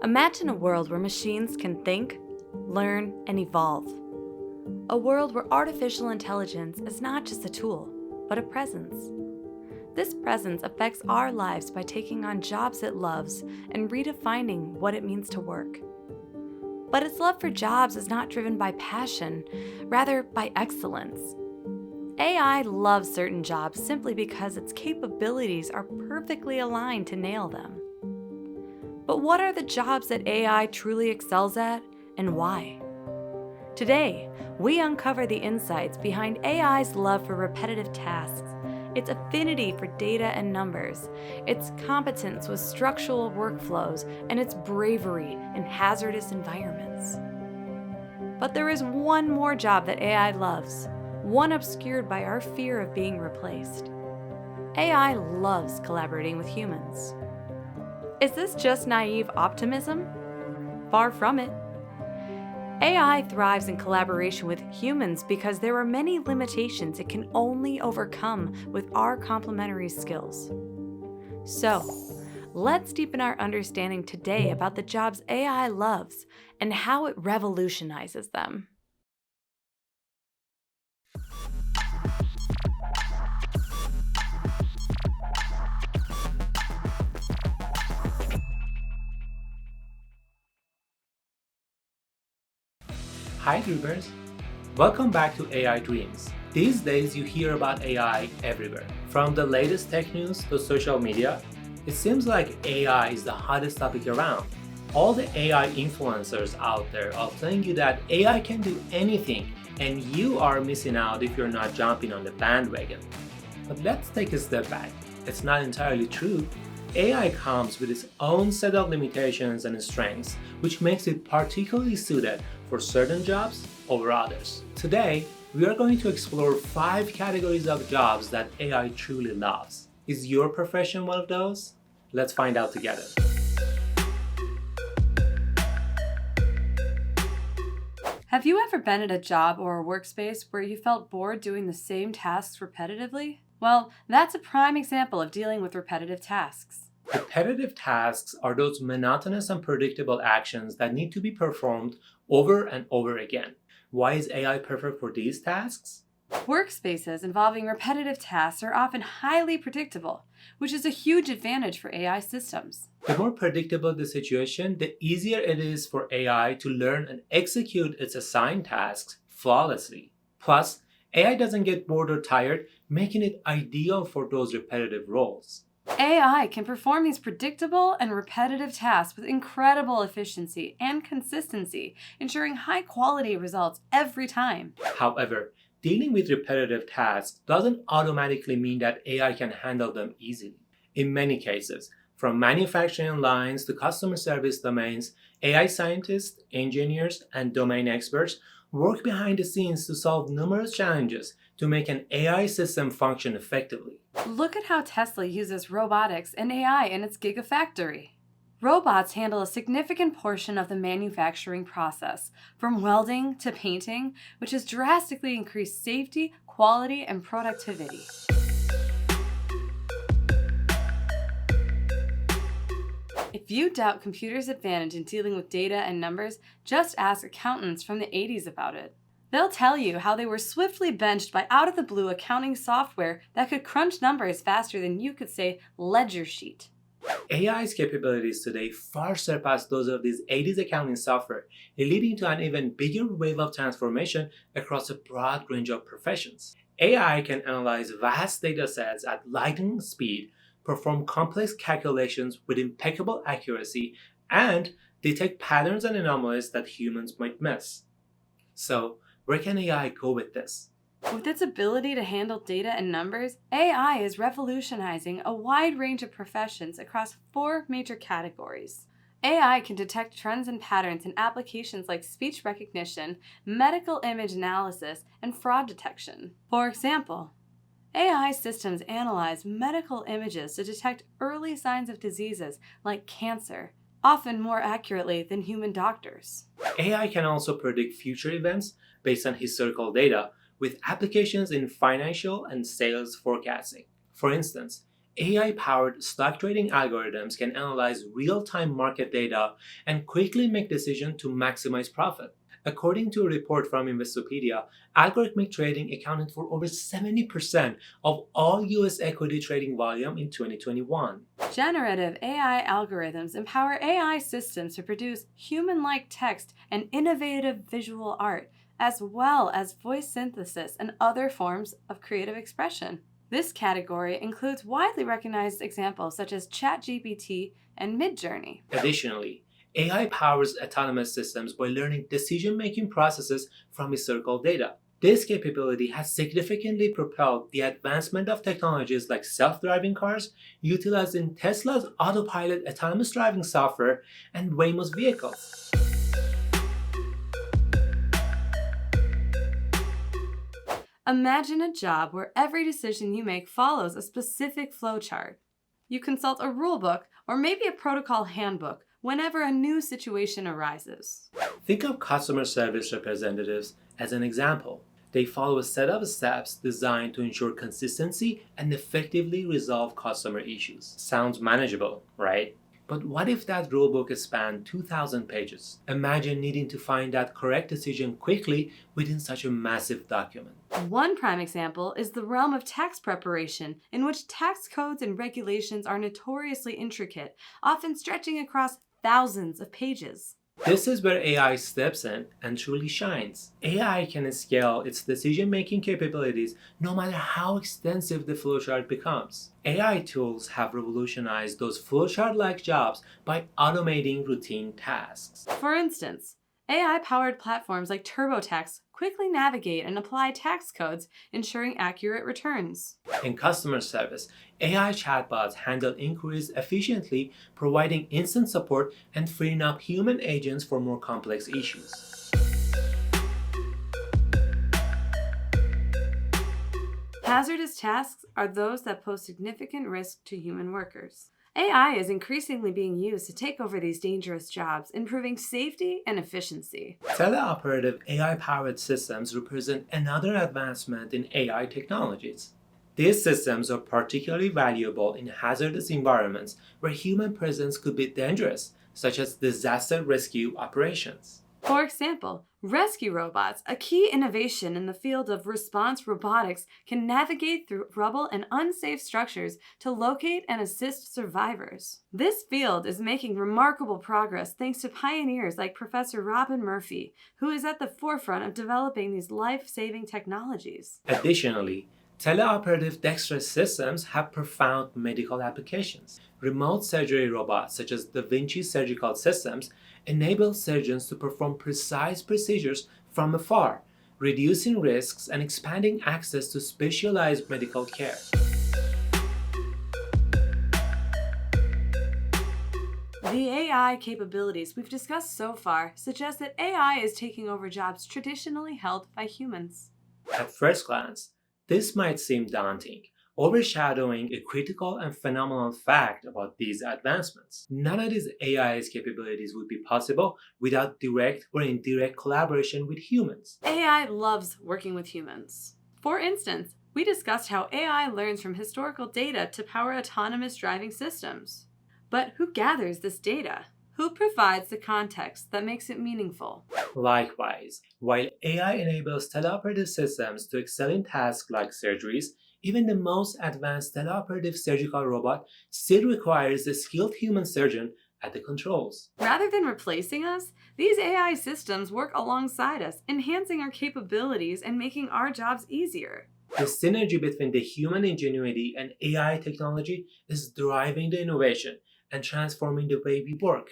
Imagine a world where machines can think, learn, and evolve. A world where artificial intelligence is not just a tool, but a presence. This presence affects our lives by taking on jobs it loves and redefining what it means to work. But its love for jobs is not driven by passion, rather by excellence. AI loves certain jobs simply because its capabilities are perfectly aligned to nail them. But what are the jobs that AI truly excels at, and why? Today, we uncover the insights behind AI's love for repetitive tasks, its affinity for data and numbers, its competence with structural workflows, and its bravery in hazardous environments. But there is one more job that AI loves, one obscured by our fear of being replaced. AI loves collaborating with humans. Is this just naive optimism? Far from it. AI thrives in collaboration with humans because there are many limitations it can only overcome with our complementary skills. So, let's deepen our understanding today about the jobs AI loves and how it revolutionizes them. Hi Dreamers! Welcome back to AI Dreams. These days you hear about AI everywhere. From the latest tech news to social media, it seems like AI is the hottest topic around. All the AI influencers out there are telling you that AI can do anything and you are missing out if you're not jumping on the bandwagon. But let's take a step back. It's not entirely true. AI comes with its own set of limitations and strengths, which makes it particularly suited for certain jobs over others. Today, we are going to explore 5 categories of jobs that AI truly loves. Is your profession one of those? Let's find out together. Have you ever been at a job or a workspace where you felt bored doing the same tasks repetitively? Well, that's a prime example of dealing with repetitive tasks. Repetitive tasks are those monotonous and predictable actions that need to be performed over and over again. Why is AI perfect for these tasks? Workspaces involving repetitive tasks are often highly predictable, which is a huge advantage for AI systems. The more predictable the situation, the easier it is for AI to learn and execute its assigned tasks flawlessly. Plus, AI doesn't get bored or tired, making it ideal for those repetitive roles. AI can perform these predictable and repetitive tasks with incredible efficiency and consistency, ensuring high-quality results every time. However, dealing with repetitive tasks doesn't automatically mean that AI can handle them easily. In many cases, from manufacturing lines to customer service domains, AI scientists, engineers, and domain experts work behind the scenes to solve numerous challenges to make an AI system function effectively. Look at how Tesla uses robotics and AI in its Gigafactory. Robots handle a significant portion of the manufacturing process, from welding to painting, which has drastically increased safety, quality, and productivity. If you doubt computers' advantage in dealing with data and numbers, just ask accountants from the 80s about it. They'll tell you how they were swiftly benched by out-of-the-blue accounting software that could crunch numbers faster than you could say ledger sheet. AI's capabilities today far surpass those of these 80s accounting software, leading to an even bigger wave of transformation across a broad range of professions. AI can analyze vast data sets at lightning speed, perform complex calculations with impeccable accuracy, and detect patterns and anomalies that humans might miss. So, where can AI go with this? With its ability to handle data and numbers, AI is revolutionizing a wide range of professions across 4 major categories. AI can detect trends and patterns in applications like speech recognition, medical image analysis, and fraud detection. For example, AI systems analyze medical images to detect early signs of diseases like cancer, often more accurately than human doctors. AI can also predict future events based on historical data, with applications in financial and sales forecasting. For instance, AI-powered stock trading algorithms can analyze real-time market data and quickly make decisions to maximize profit. According to a report from Investopedia, algorithmic trading accounted for over 70% of all US equity trading volume in 2021. Generative AI algorithms empower AI systems to produce human-like text and innovative visual art, as well as voice synthesis and other forms of creative expression. This category includes widely recognized examples such as ChatGPT and Midjourney. Additionally, AI powers autonomous systems by learning decision-making processes from historical data. This capability has significantly propelled the advancement of technologies like self-driving cars, utilizing Tesla's autopilot autonomous driving software and Waymo's vehicles. Imagine a job where every decision you make follows a specific flowchart. You consult a rulebook or maybe a protocol handbook whenever a new situation arises. Think of customer service representatives as an example. They follow a set of steps designed to ensure consistency and effectively resolve customer issues. Sounds manageable, right? But what if that rulebook spanned 2,000 pages? Imagine needing to find that correct decision quickly within such a massive document. One prime example is the realm of tax preparation, in which tax codes and regulations are notoriously intricate, often stretching across thousands of pages. This is where AI steps in and truly shines. AI can scale its decision-making capabilities no matter how extensive the flowchart becomes. AI tools have revolutionized those flowchart-like jobs by automating routine tasks. For instance, AI-powered platforms like TurboTax quickly navigate and apply tax codes, ensuring accurate returns. In customer service, AI chatbots handle inquiries efficiently, providing instant support and freeing up human agents for more complex issues. Hazardous tasks are those that pose significant risk to human workers. AI is increasingly being used to take over these dangerous jobs, improving safety and efficiency. Teleoperative AI-powered systems represent another advancement in AI technologies. These systems are particularly valuable in hazardous environments where human presence could be dangerous, such as disaster rescue operations. For example, rescue robots, a key innovation in the field of response robotics, can navigate through rubble and unsafe structures to locate and assist survivors. This field is making remarkable progress thanks to pioneers like Professor Robin Murphy, who is at the forefront of developing these life-saving technologies. Additionally, teleoperative dexterous systems have profound medical applications. Remote surgery robots such as Da Vinci surgical systems enable surgeons to perform precise procedures from afar, reducing risks and expanding access to specialized medical care. The AI capabilities we've discussed so far suggest that AI is taking over jobs traditionally held by humans. At first glance, this might seem daunting, overshadowing a critical and phenomenal fact about these advancements. None of these AI's capabilities would be possible without direct or indirect collaboration with humans. AI loves working with humans. For instance, we discussed how AI learns from historical data to power autonomous driving systems. But who gathers this data? Who provides the context that makes it meaningful? Likewise, while AI enables teleoperative systems to excel in tasks like surgeries, even the most advanced teleoperative surgical robot still requires a skilled human surgeon at the controls. Rather than replacing us, these AI systems work alongside us, enhancing our capabilities and making our jobs easier. The synergy between the human ingenuity and AI technology is driving the innovation and transforming the way we work.